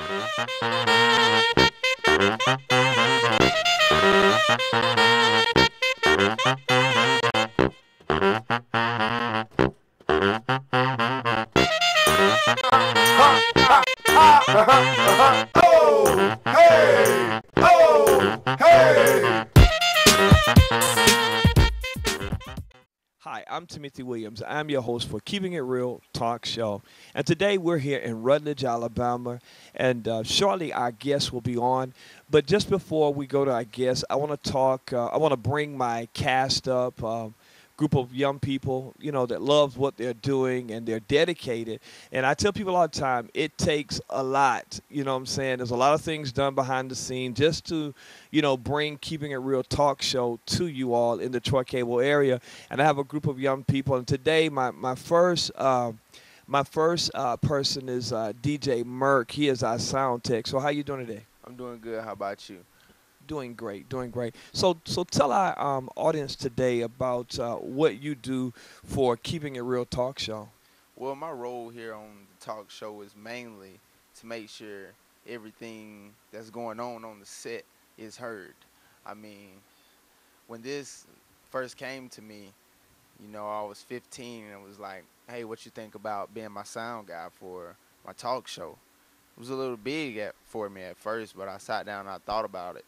Oh, hey! Oh, hey! Hi, I'm Timothy Williams. I'm your host for Keeping It Real Talk Show. And today we're here in Rutledge, Alabama. And shortly our guest will be on. But just before we go to our guest, I want to I want to bring my cast up. Group of young people, that love what they're doing and they're dedicated. And I tell people all the time, it takes a lot. You know what I'm saying? There's a lot of things done behind the scene just to, bring Keeping It Real Talk Show to you all in the Troy Cable area. And I have a group of young people. And today, my first person is DJ Merck. He is our sound tech. So how you doing today? I'm doing good. How about you? Doing great, doing great. So tell our audience today about what you do for Keeping It Real Talk Show. Well, my role here on the talk show is mainly to make sure everything that's going on the set is heard. I mean, when this first came to me, I was 15 and it was like, hey, what you think about being my sound guy for my talk show? It was a little big for me at first, but I sat down and I thought about it.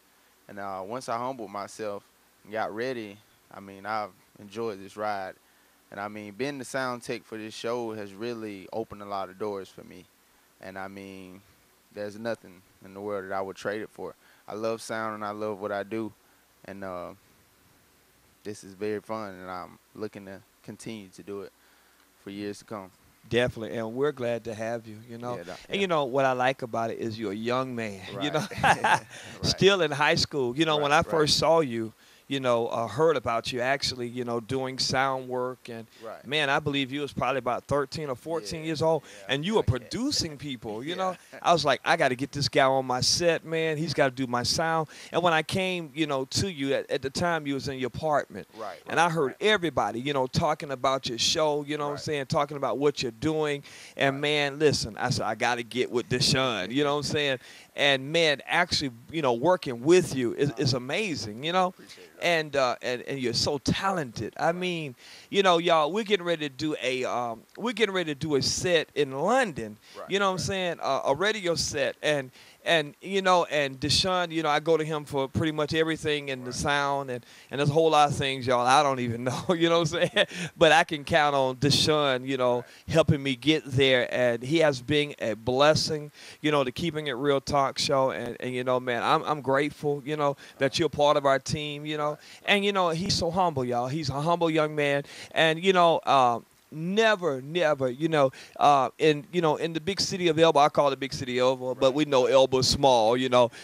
And once I humbled myself and got ready, I've enjoyed this ride. And, being the sound tech for this show has really opened a lot of doors for me. And, there's nothing in the world that I would trade it for. I love sound and I love what I do. And this is very fun, and I'm looking to continue to do it for years to come. Definitely, and we're glad to have you, And what I like about it is you're a young man, Right. still in high school. When I Right. first saw you, heard about you actually, doing sound work. And, Right. man, I believe you was probably about 13 or 14 years old, and you were producing people, I was like, I got to get this guy on my set, man. He's got to do my sound. And when I came, to you, at the time you was in your apartment. Right. And I heard everybody, talking about your show, what I'm saying, talking about what you're doing. And, man, listen, I said, I got to get with Deshaun, what I'm saying? And, man, actually, working with you is amazing, Appreciate it. And you're so talented. I mean, y'all, we're getting ready to do a set in London. Right, You know what I'm saying? A radio set. And Deshaun, I go to him for pretty much everything in the sound, and there's a whole lot of things, y'all, I don't even know, you know what I'm saying? But I can count on Deshaun, helping me get there, and he has been a blessing, to Keeping It Real Talk Show, and man, I'm grateful, that you're part of our team, and, he's so humble, y'all. He's a humble young man, and, never, in the big city of Elba, I call it the big city of Elba, but we know Elba's small,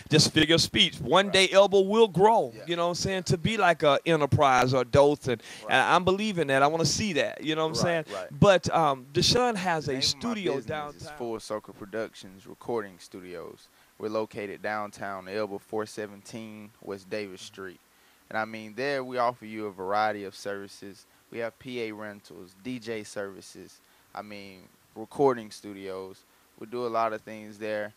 just figure of speech. One day Elba will grow, you know what I'm saying, to be like a Enterprise or Dothan. And I'm believing that. I want to see that, you know what I'm saying? Right. But Deshaun has The a name of my studio business is downtown. Full Circle Productions Recording Studios. We're located downtown Elba, 417 West Davis Street. And there we offer you a variety of services. We have PA rentals, DJ services, recording studios. We do a lot of things there.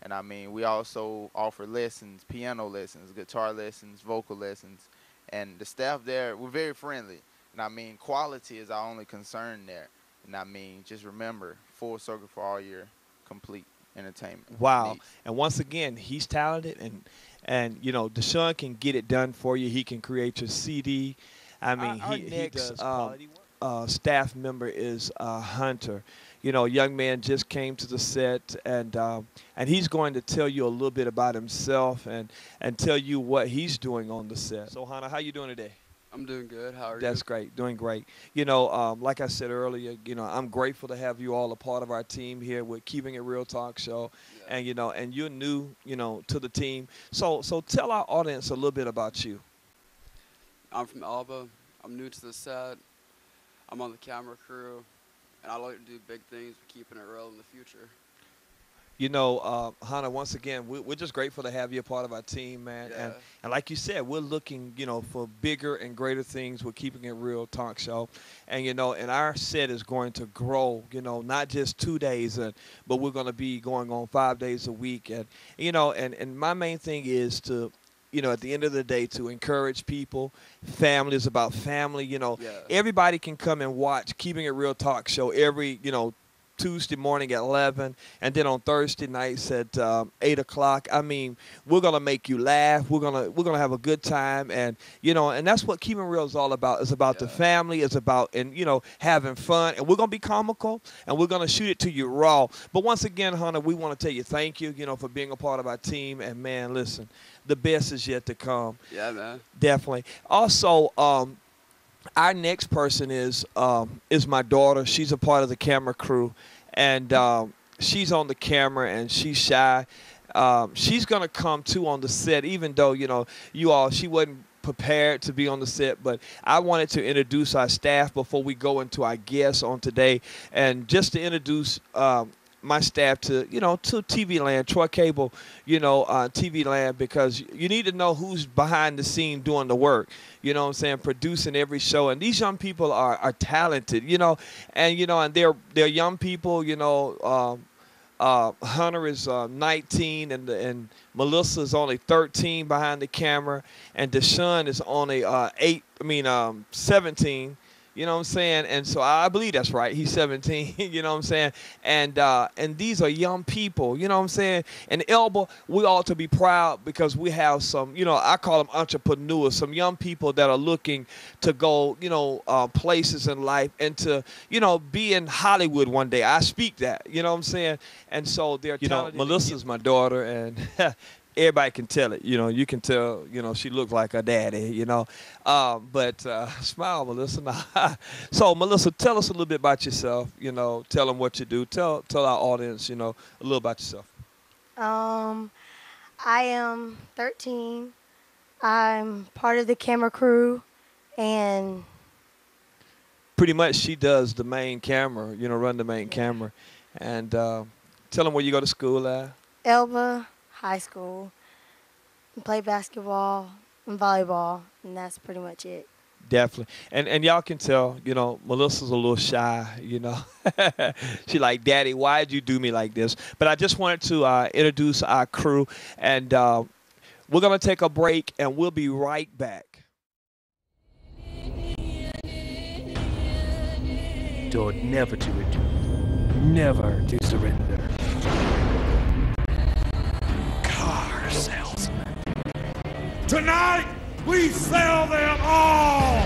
And we also offer lessons, piano lessons, guitar lessons, vocal lessons. And the staff there, we're very friendly. And quality is our only concern there. And just remember, Full Circle for all your complete entertainment Wow. needs. And once again, he's talented, and Deshaun can get it done for you. He can create your CD. He does quality work. Staff member is Hunter. Young man just came to the set, and he's going to tell you a little bit about himself and tell you what he's doing on the set. So, Hunter, how you doing today? I'm doing good. How are you? That's great. Doing great. Like I said earlier, I'm grateful to have you all a part of our team here with Keeping It Real Talk Show. Yeah. And you're new, to the team. So tell our audience a little bit about you. I'm from Elba. I'm new to the set. I'm on the camera crew. And I like to do big things for keeping it real in the future. Hunter, once again, we're just grateful to have you a part of our team, man. Yeah. And like you said, we're looking, for bigger and greater things. We're keeping it real talk show. And our set is going to grow, not just 2 days, but we're going to be going on 5 days a week. And my main thing is to, at the end of the day, to encourage people. Family is about family. Yeah. Everybody can come and watch Keeping It Real talk show every, Tuesday morning at 11, and then on Thursday nights at 8 o'clock. I mean, we're gonna make you laugh. We're gonna have a good time, and and that's what Keeping Real is all about. It's about the family. It's about having fun, and we're gonna be comical, and we're gonna shoot it to you raw. But once again, Hunter, we want to tell you thank you, for being a part of our team. And man, listen, the best is yet to come. Yeah, man. Definitely. Also, our next person is my daughter. She's a part of the camera crew, and she's on the camera and she's shy. She's gonna come too on the set, even though she wasn't prepared to be on the set. But I wanted to introduce our staff before we go into our guests on today, and just to introduce my staff to TV Land, Troy Cable, TV Land, because you need to know who's behind the scene doing the work. You know what I'm saying? Producing every show, and these young people are talented. And they're young people. Hunter is 19, and Melissa is only 13 behind the camera, and Deshaun is only 17. You know what I'm saying? And so I believe that's right. He's 17. You know what I'm saying? And these are young people. You know what I'm saying? And Elba, we ought to be proud because we have some, I call them entrepreneurs, some young people that are looking to go, places in life and to, be in Hollywood one day. I speak that. You know what I'm saying? And so they're talented. Melissa's my daughter, and everybody can tell it. You can tell, she looks like her daddy, But smile, Melissa. So, Melissa, tell us a little bit about yourself. Tell them what you do. Tell our audience, a little about yourself. I am 13. I'm part of the camera crew, and pretty much she does the main camera, run the main camera. And tell them where you go to school at. Elba High School, and play basketball and volleyball, and that's pretty much it. Definitely. And y'all can tell, Melissa's a little shy, She like, Daddy, why'd you do me like this? But I just wanted to introduce our crew, and we're going to take a break, and we'll be right back. Toward never to return, never to surrender. Car salesman. Tonight, we sell them all!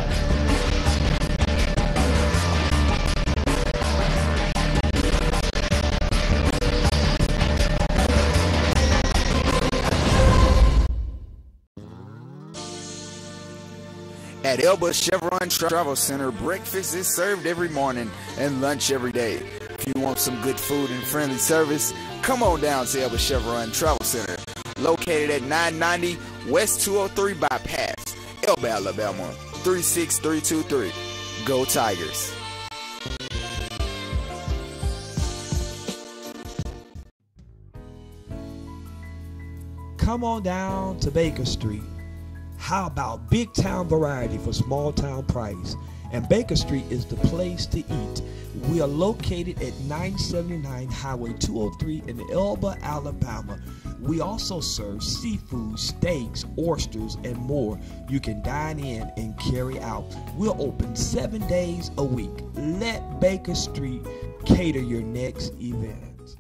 At Elba Chevron Travel Center, breakfast is served every morning and lunch every day. If you want some good food and friendly service, come on down to Elba Chevron Travel Center, located at 990 West 203 Bypass, Elba, Alabama, 36323. Go Tigers. Come on down to Baker Street. How about big town variety for small town price? And Baker Street is the place to eat. We are located at 979 Highway 203 in Elba, Alabama. We also serve seafood, steaks, oysters, and more. You can dine in and carry out. We're open 7 days a week. Let Baker Street cater your next event.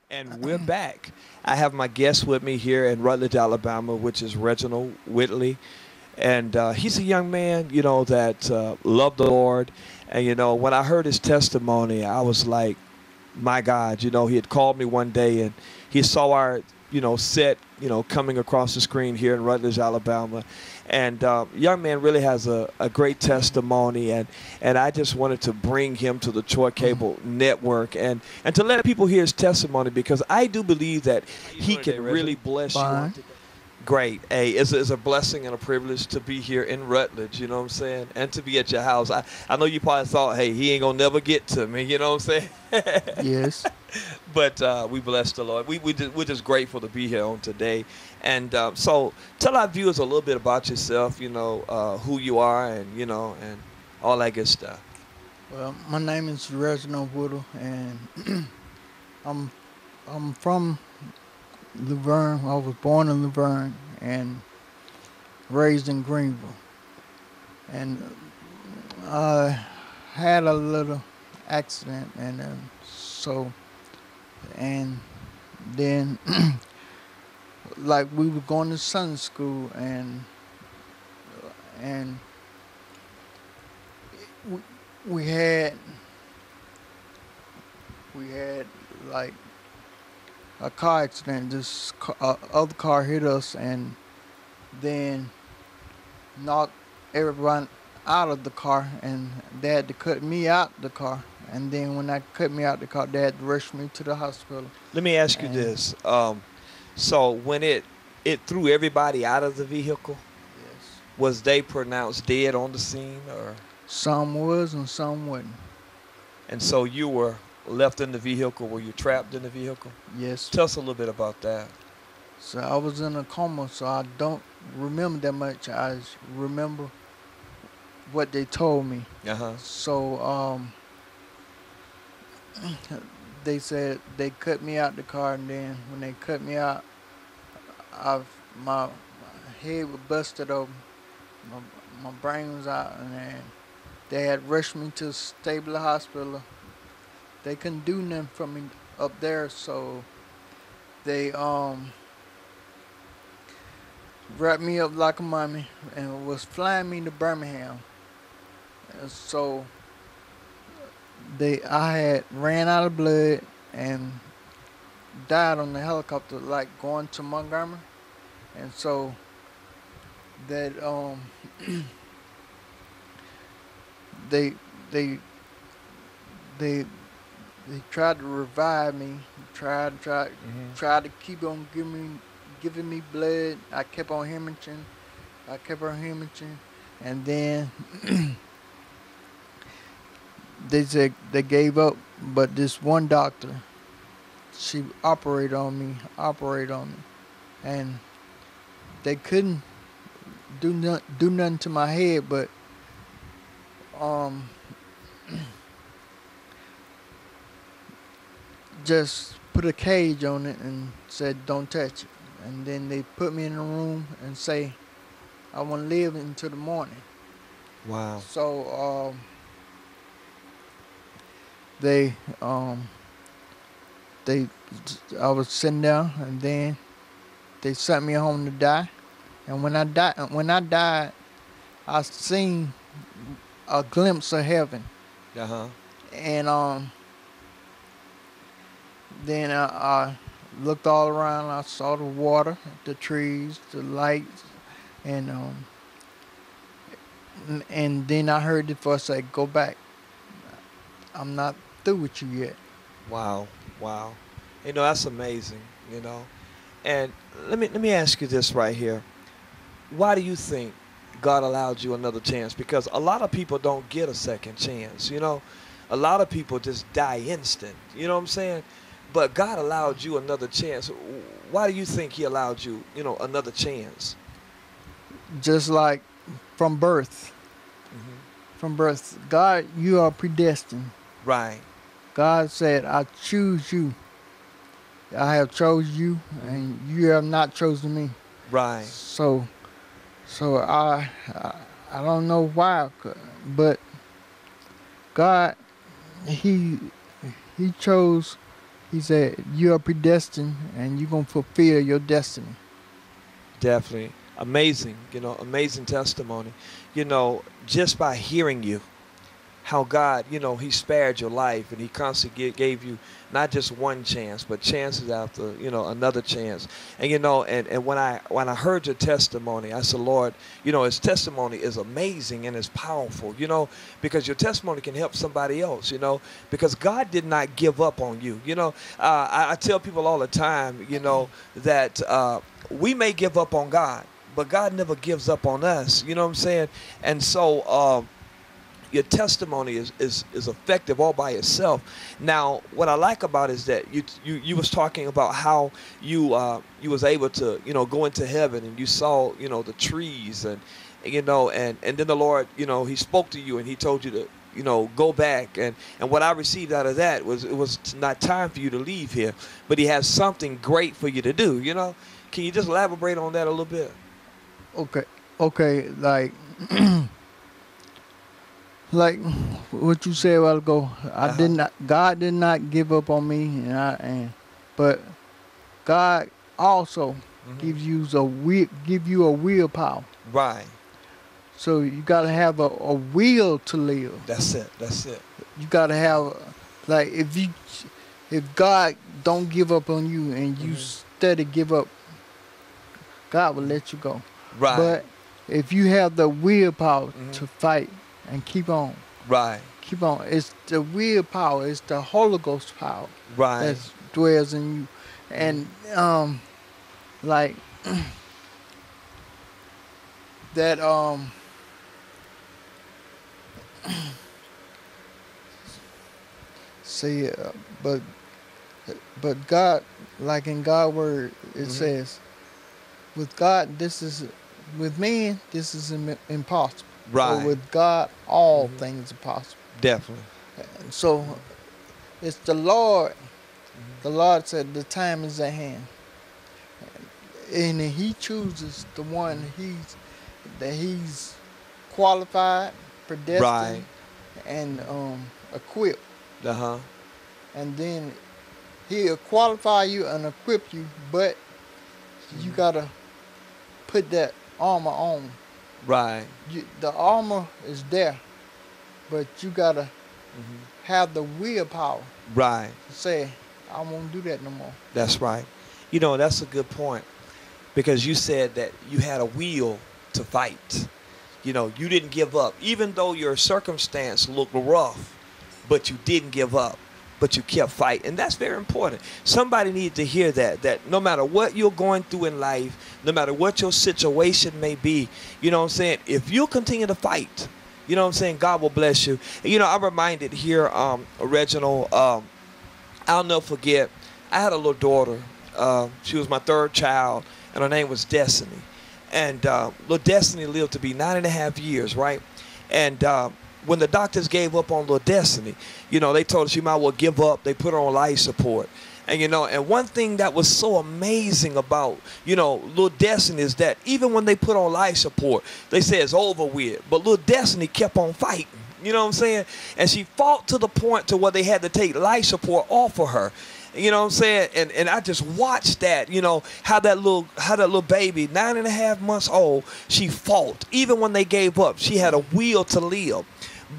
And we're back. I have my guest with me here in Rutledge, Alabama, which is Reginald Whitley. And he's a young man, that loved the Lord. And, when I heard his testimony, I was like, my God, he had called me one day and he saw our, set, coming across the screen here in Rutledge, Alabama. And young man really has a great testimony, and I just wanted to bring him to the Troy Cable Network and to let people hear his testimony, because I do believe that he can really bless you. Great. Hey, it's a blessing and a privilege to be here in Rutledge, you know what I'm saying? And to be at your house. I know you probably thought, hey, he ain't going to never get to me, you know what I'm saying? Yes. But we bless the Lord. We're just grateful to be here on today. And so tell our viewers a little bit about yourself, who you are and all that good stuff. Well, my name is Reginald Woodle, and I'm I'm from Laverne. I was born in Laverne and raised in Greenville. And I had a little accident, and and then like we were going to Sunday school, and we, we had we had like a car accident. This other car hit us, and then knocked everyone out of the car, and they had to cut me out the car. And then when I cut me out the car, they had to rush me to the hospital. Let me ask you And this. So when it threw everybody out of the vehicle, yes, was they pronounced dead on the scene, or? some was and some wasn't. And so you were left in the vehicle. Were you trapped in the vehicle? Yes. Tell us a little bit about that. So I was in a coma, so I don't remember that much. I remember what they told me. Uh-huh. So they said they cut me out the car, and then when they cut me out, my head was busted open, my brain was out, and then they had rushed me to Stabler Hospital. They couldn't do nothing for me up there, so they wrapped me up like a mummy and was flying me to Birmingham. And so I had ran out of blood and died on the helicopter, like going to Montgomery. And so that they tried to revive me, tried to keep on giving me blood. I kept on hemorrhaging, and then they said they gave up. But this one doctor, she operated on me, and they couldn't do nothing to my head, but just put a cage on it and said don't touch it. And then they put me in a room and say I want to live until the morning. Wow. So I was sitting down, and then they sent me home to die. And when I died, I seen a glimpse of heaven. Uh-huh. And then I looked all around. I saw the water, the trees, the lights, and then I heard the voice say, "Go back. I'm not through with you yet." Wow. That's amazing, And let me ask you this right here. Why do you think God allowed you another chance? Because a lot of people don't get a second chance, A lot of people just die instant, you know what I'm saying? But God allowed you another chance. Why do you think he allowed you, another chance? Just like from birth. Mm-hmm. From birth. God, you are predestined. Right. God said, I choose you. I have chosen you, and you have not chosen me. Right. So I don't know why, but God, he chose. He said, you are predestined, and you're going to fulfill your destiny. Definitely. Amazing, amazing testimony. Just by hearing you, how God, He spared your life and He constantly gave you not just one chance, but chances after, another chance. And and when I heard your testimony, I said, Lord, His testimony is amazing and it's powerful, because your testimony can help somebody else, because God did not give up on you. I tell people all the time, that we may give up on God, but God never gives up on us. You know what I'm saying? And so your testimony is effective all by itself. Now, what I like about it is that you was talking about how you was able to go into heaven and you saw the trees and then the Lord He spoke to you and He told you to go back, and what I received out of that was it was not time for you to leave here, but He has something great for you to do. Can you just elaborate on that a little bit? Okay, like what you said a while ago, I did not. God did not give up on me, but God also gives you a willpower. Right. So you gotta have a will to live. That's it. You gotta have, like, if God don't give up on you and you steady give up, God will let you go. Right. But if you have the willpower to fight and keep on. Right. Keep on. It's the willpower. It's the Holy Ghost power. Right. That dwells in you. And like that see but God, like in God's word, it says, with God with men this is impossible. Right. But with God all things are possible. Definitely. And so it's the Lord. The Lord said the time is at hand. And He chooses the one He's qualified, predestined, and equipped. And then He'll qualify you and equip you, but you gotta put that armor on. Right. The armor is there, but you gotta have the willpower. Right. To say, I won't do that no more. That's right. That's a good point, because you said that you had a will to fight. You didn't give up, even though your circumstance looked rough, but you didn't give up, but you kept fighting. And that's very important. Somebody needs to hear that no matter what you're going through in life, no matter what your situation may be, if you continue to fight, God will bless you. I'm reminded here, Reginald, I'll never forget, I had a little daughter. She was my third child, and her name was Destiny. And little Destiny lived to be 9.5 years, right? And when the doctors gave up on little Destiny, they told her she might well give up. They put her on life support. And, and one thing that was so amazing about, little Destiny is that even when they put on life support, they say it's over with. But little Destiny kept on fighting. You know what I'm saying? And she fought to the point to where they had to take life support off of her. You know what I'm saying? And I just watched that, how that little baby, 9.5 months old, she fought. Even when they gave up, she had a will to live.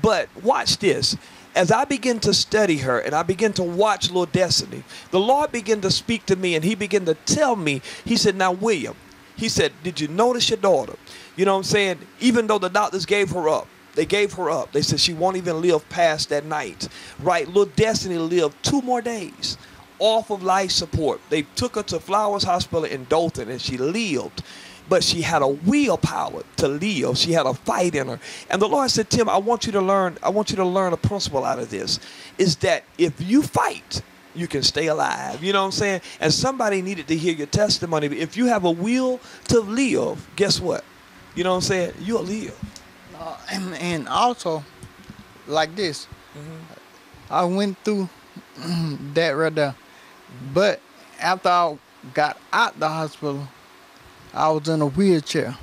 But watch this. As I begin to study her and I begin to watch little Destiny, the Lord began to speak to me and He began to tell me, He said, now, William, He said, did you notice your daughter? You know what I'm saying? Even though the doctors gave her up, they gave her up. They said she won't even live past that night. Right? Little Destiny lived 2 more days off of life support. They took her to Flowers Hospital in Dothan and she lived. But she had a willpower to live. She had a fight in her. And the Lord said, Tim, I want you to learn a principle out of this. Is that if you fight, you can stay alive. You know what I'm saying? And somebody needed to hear your testimony. If you have a will to live, guess what? You know what I'm saying? You'll live. And also, like this, I went through that right there. But after I got out the hospital, I was in a wheelchair.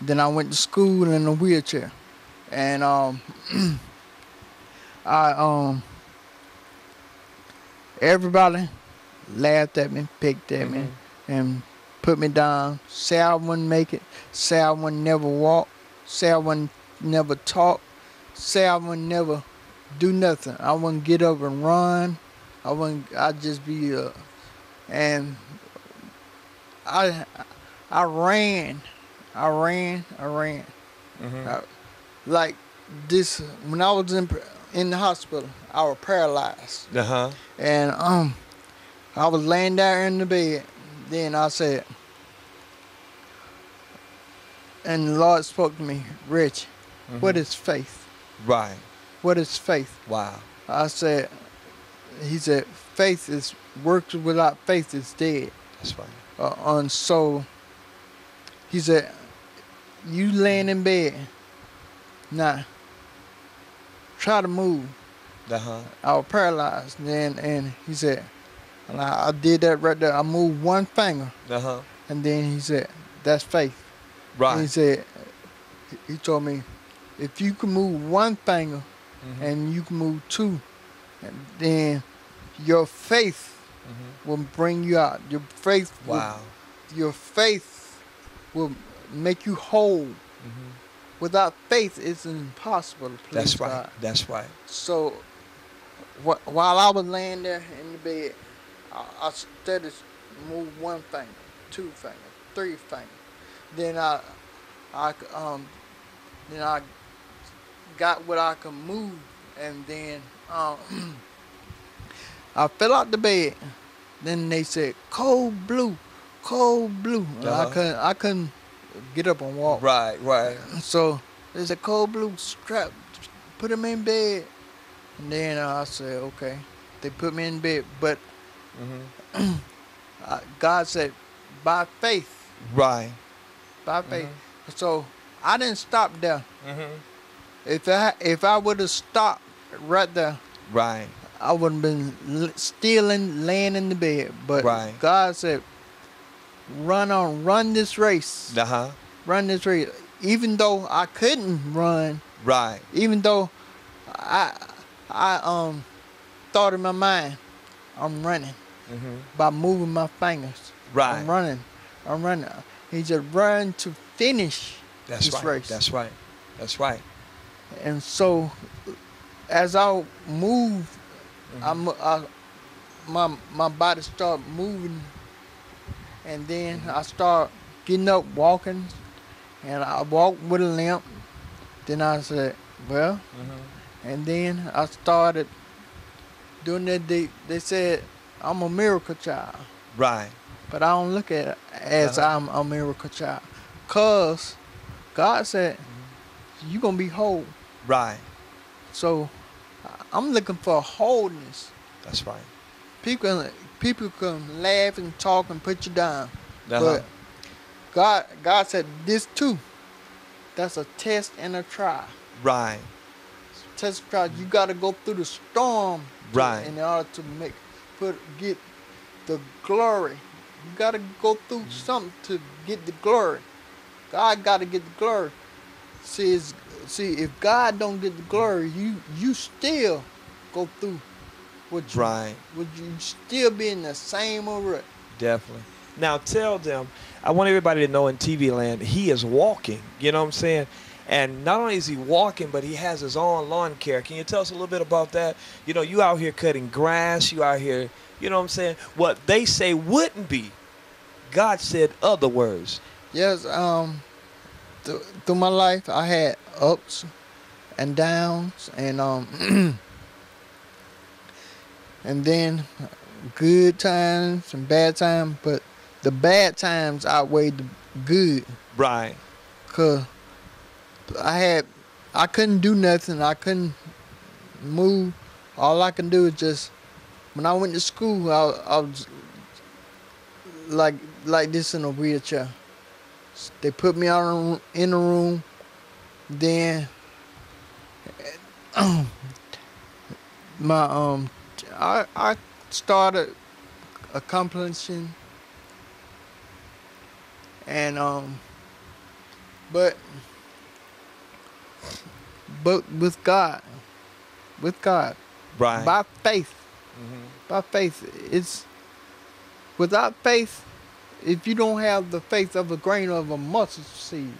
Then I went to school in a wheelchair. And everybody laughed at me, picked at me, and put me down. Say I wouldn't make it. Say I would never walk. Say I would never talk. say I would never do nothing. I wouldn't get up and run. I wouldn't. I'd just be and I I ran. I ran. Mm-hmm. Like this when I was in the hospital, I was paralyzed, Uh-huh. and I was laying there in the bed. Then I said, and the Lord spoke to me, Rich, what is faith? Right. What is faith? Wow. I said, he said, faith is works without faith is dead. That's right. And so he said, you laying in bed, now try to move. Uh-huh. I was paralyzed then, and he said, and I did that right there. I moved one finger, Uh-huh. and then he said, that's faith. Right. And he said, he told me, if you can move one finger Mm-hmm. and you can move two, and then your faith Mm-hmm. will bring you out. Wow. Your faith will make you whole. Mm-hmm. Without faith, it's impossible to please That's right. God. That's right. So while I was laying there in the bed, I started to move one finger, two fingers, three fingers. Then I got what I could move, and then I fell out the bed. Then they said cold blue, cold blue. And I couldn't get up and walk. Right. Right. So they said cold blue strap, put him in bed. And then I said okay. They put me in bed, but Mm-hmm. God said by faith, Right. by faith. So I didn't stop there. Mm-hmm. If I would have stopped right there, Right. I would have been still laying in the bed. But Right. God said, run this race. Uh-huh. Run this race. Even though I couldn't run, Right. even though I thought in my mind, I'm running Mm-hmm. by moving my fingers. Right. I'm running. He said, run to finish That's this right. race. That's right. That's right. And so, as I moved, my body started moving, and then I started getting up, walking, and I walked with a limp. Then I said, well, Mm-hmm. and then I started doing that. They said I'm a miracle child, Right. but I don't look at it as I'm a miracle child, cause God said you're gonna be whole. Right. So I'm looking for wholeness. That's right. People can laugh and talk and put you down, Uh-huh. but God said this too. That's a test and a trial. Right. Test and trial. You got to go through the storm, Right. in order to get the glory. You got to go through something to get the glory. God got to get the glory. See, if God don't get the glory, you still go through what you, Right. would you still be in the same old rut. Definitely. Now tell them, I want everybody to know in TV land, he is walking. You know what I'm saying? And not only is he walking, but he has his own lawn care. Can you tell us a little bit about that? You know, you out here cutting grass. You out here, you know what I'm saying? What they say wouldn't be, God said other words. Yes, through my life, I had ups and downs, and and then good times and bad times. But the bad times outweighed the good, Right. 'cause I couldn't do nothing. I couldn't move. All I can do is just, when I went to school, I was like this in a wheelchair. They put me out in a room. Then I started accomplishing, and but with God, Right. by faith, Mhm. by faith, it's without faith. If you don't have the faith of a grain of a mustard seed,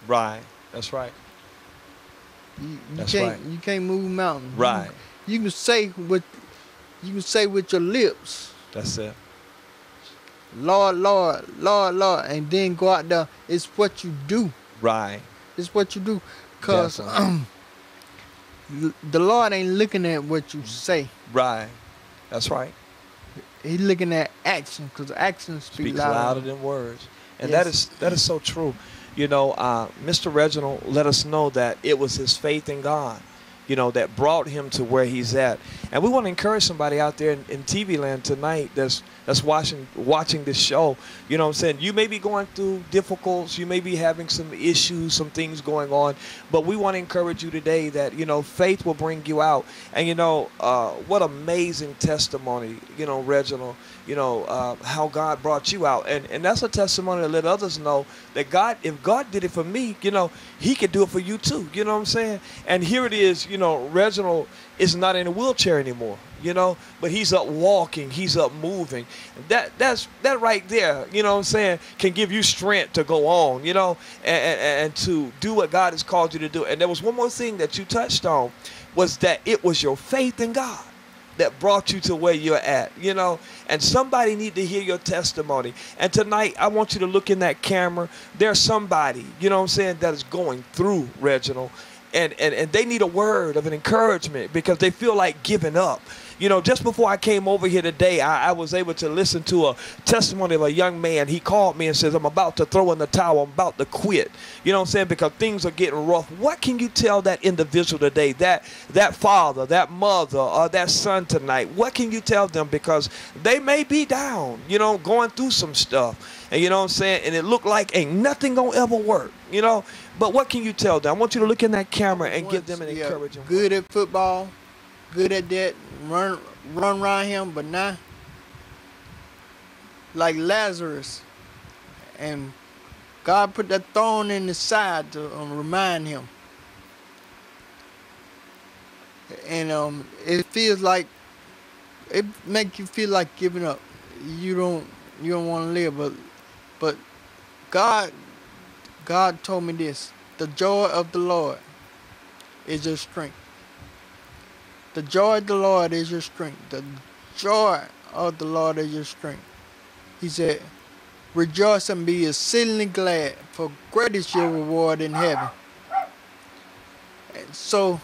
Right. That's right. That's right. You can't move mountains. Right. You can say with your lips, That's it. Lord, Lord, Lord, Lord, and then go out there. It's what you do. Right. It's what you do. Because the Lord ain't looking at what you say. Right. That's right. He's looking at action, because actions speak louder than words. And Yes. that is so true. You know, Mr. Reginald let us know that it was his faith in God, you know, that brought him to where he's at. And we want to encourage somebody out there in TV land tonight that's watching this show. You know what I'm saying? You may be going through difficulties. You may be having some issues, some things going on. But we want to encourage you today that, you know, faith will bring you out. And, you know, what amazing testimony, you know, Reginald, you know, how God brought you out. And that's a testimony to let others know that God, if God did it for me, you know, he could do it for you too. You know what I'm saying? And here it is, you know, Reginald is not in a wheelchair anymore, you know, but he's up walking, he's up moving. That right there, you know what I'm saying, can give you strength to go on, you know, and to do what God has called you to do. And there was one more thing that you touched on, was that it was your faith in God that brought you to where you're at, you know, and somebody need to hear your testimony. And tonight, I want you to look in that camera. There's somebody, you know what I'm saying, that is going through, Reginald, and they need a word of an encouragement because they feel like giving up. You know, just before I came over here today, I was able to listen to a testimony of a young man. He called me and says, I'm about to throw in the towel. I'm about to quit. You know what I'm saying? Because things are getting rough. What can you tell that individual today, that father, that mother, or that son tonight? What can you tell them? Because they may be down, you know, going through some stuff. And you know what I'm saying? And it looked like ain't nothing gonna ever work, you know? But what can you tell them? I want you to look in that camera and give them an encouragement. Good at football, good at that, run around him, but now, like Lazarus, and God put that thorn in his side to remind him. And it feels like, it make you feel like giving up. You don't want to live, but God told me this: the joy of the Lord is your strength. The joy of the Lord is your strength. The joy of the Lord is your strength. He said, rejoice and be exceedingly glad, for great is your reward in heaven. And so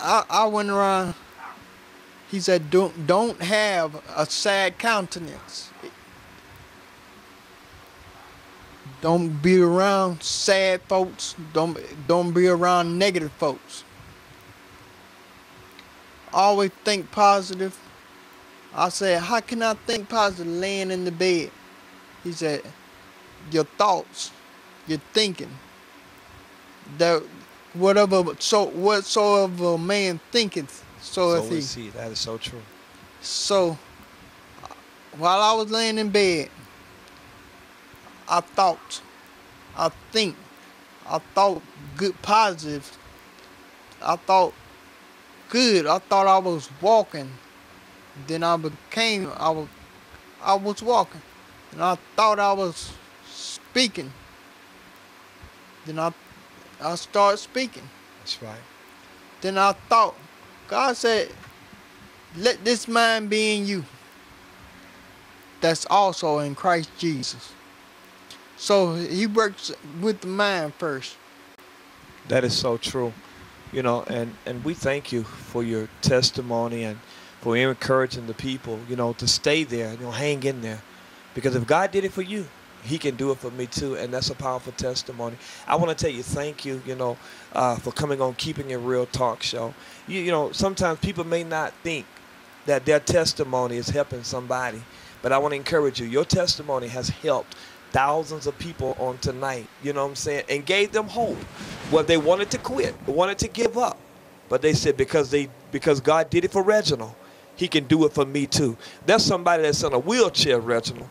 I went around. He said, don't have a sad countenance. Don't be around sad folks. Don't be around negative folks. Always think positive. I said, how can I think positive laying in the bed? He said, your thoughts, your thinking. That whatsoever a man thinketh, so is he. That is so true. So while I was laying in bed, I thought good, positive. I thought good. I thought I was walking. Then I was walking. And I thought I was speaking. Then I started speaking. That's right. Then I thought, God said, let this mind be in you, that's also in Christ Jesus. So he works with the mind first. That is so true. You know, and we thank you for your testimony and for encouraging the people, you know, to stay there, you know, hang in there. Because if God did it for you, he can do it for me too, and that's a powerful testimony. I want to tell you thank you, you know, for coming on Keeping It Real Talk Show. You know, sometimes people may not think that their testimony is helping somebody, but I want to encourage you. Your testimony has helped thousands of people on tonight, you know what I'm saying, and gave them hope. Well, they wanted to quit, wanted to give up, but they said because God did it for Reginald, he can do it for me too. There's somebody that's in a wheelchair, Reginald,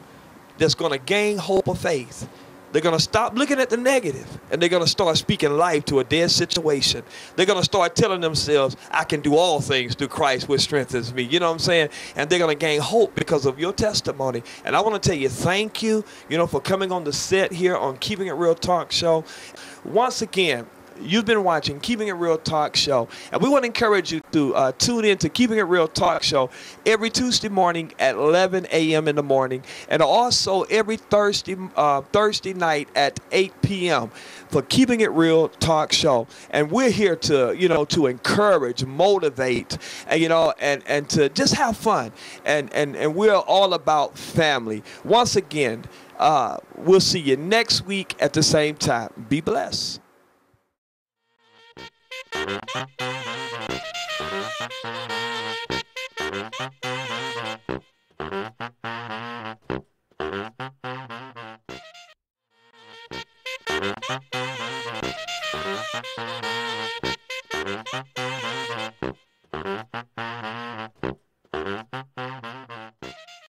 that's going to gain hope of faith. They're going to stop looking at the negative, and they're going to start speaking life to a dead situation. They're going to start telling themselves, I can do all things through Christ which strengthens me. You know what I'm saying? And they're going to gain hope because of your testimony. And I want to tell you thank you, you know, for coming on the set here on Keeping It Real Talk Show. Once again, You've been watching Keeping It Real Talk Show, and we want to encourage you to tune in to Keeping It Real Talk Show every Tuesday morning at 11 a.m. in the morning, and also every Thursday night at 8 p.m. for Keeping It Real Talk Show. And we're here to, to encourage, motivate, and, and to just have fun. And we're all about family. Once again, we'll see you next week at the same time. Be blessed.